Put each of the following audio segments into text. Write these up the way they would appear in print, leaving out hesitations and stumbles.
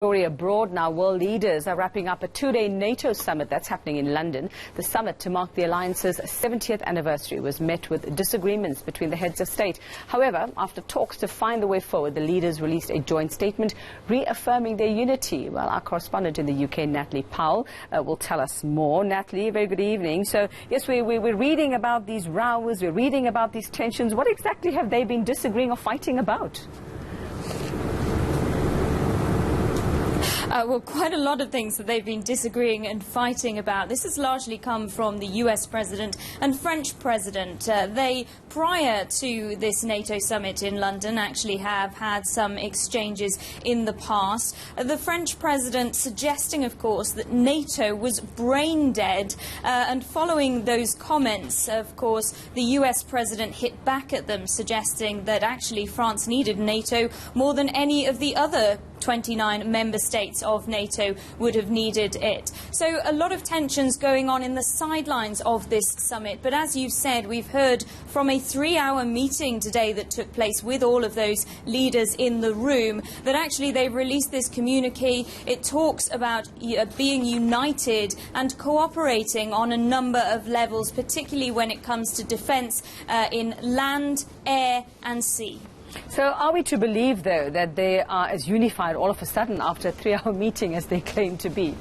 Story abroad now. World leaders are wrapping up a two-day NATO summit that's happening in London. The summit, to mark the alliance's 70th anniversary, was met with disagreements between the heads of state. However, after talks to find the way forward, the leaders released a joint statement reaffirming their unity. Well, our correspondent in the UK, Natalie Powell, will tell us more. Natalie, very good evening. So, yes, we're reading about these rows, we're reading about these tensions. What exactly have they been disagreeing or fighting about? Well, quite a lot of things that they've been disagreeing and fighting about. This has largely come from the US president and French president. They, prior to this NATO summit in London, actually have had some exchanges in the past. The French president suggesting, of course, that NATO was brain dead. And following those comments, of course, the US president hit back at them, suggesting that actually France needed NATO more than any of the other 29 member states of NATO would have needed it. So a lot of tensions going on in the sidelines of this summit. But as you've said, we've heard from a 3-hour meeting today that took place with all of those leaders in the room that actually they've released this communique. It talks about being united and cooperating on a number of levels, particularly when it comes to defence in land, air and sea. So are we to believe, though, that they are as unified all of a sudden after a 3-hour meeting as they claim to be?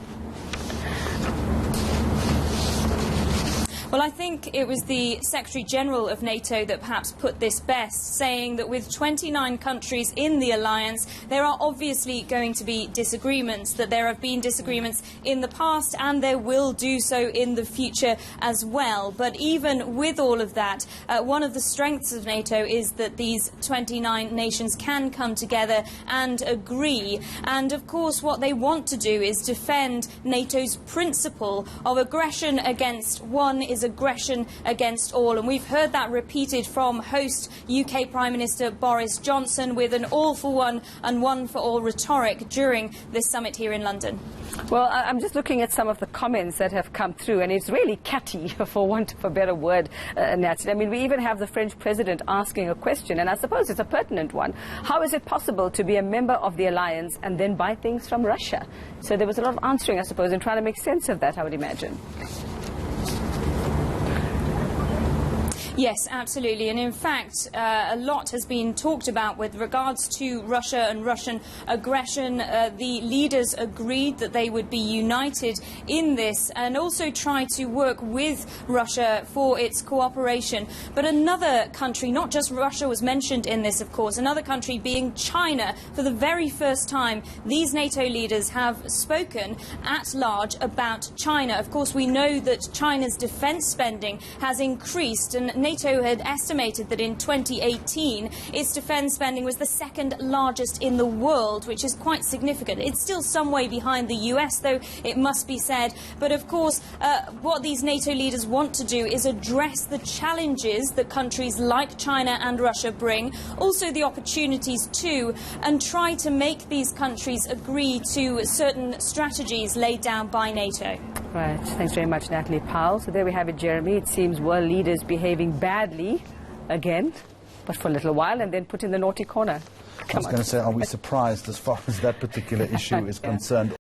Well, I think it was the Secretary-General of NATO that perhaps put this best, saying that with 29 countries in the alliance, there are obviously going to be disagreements, that there have been disagreements in the past and there will do so in the future as well. But even with all of that, one of the strengths of NATO is that these 29 nations can come together and agree. And, of course, what they want to do is defend NATO's principle of aggression against one is aggression against all. And we've heard that repeated from host UK Prime Minister Boris Johnson with an all for one and one for all rhetoric during this summit here in London. Well, I'm just looking at some of the comments that have come through, and it's really catty, for want of a better word, Natalie. I mean, we even have the French president asking a question, and I suppose it's a pertinent one. How is it possible to be a member of the alliance and then buy things from Russia? So there was a lot of answering, I suppose, and trying to make sense of that, I would imagine. Yes, absolutely. And in fact, a lot has been talked about with regards to Russia and Russian aggression. The leaders agreed that they would be united in this and also try to work with Russia for its cooperation. But another country, not just Russia was mentioned in this, of course, another country being China. For the very first time, these NATO leaders have spoken at large about China. Of course, we know that China's defence spending has increased, and NATO had estimated that in 2018 its defence spending was the second largest in the world, which is quite significant. It's still some way behind the US, though, it must be said. But of course, what these NATO leaders want to do is address the challenges that countries like China and Russia bring, also the opportunities too, and try to make these countries agree to certain strategies laid down by NATO. Right. Thanks very much, Natalie Powell. So there we have it, Jeremy. It seems world leaders behaving badly again, but for a little while, and then put in the naughty corner. I was going to say, are we surprised as far as that particular issue is concerned?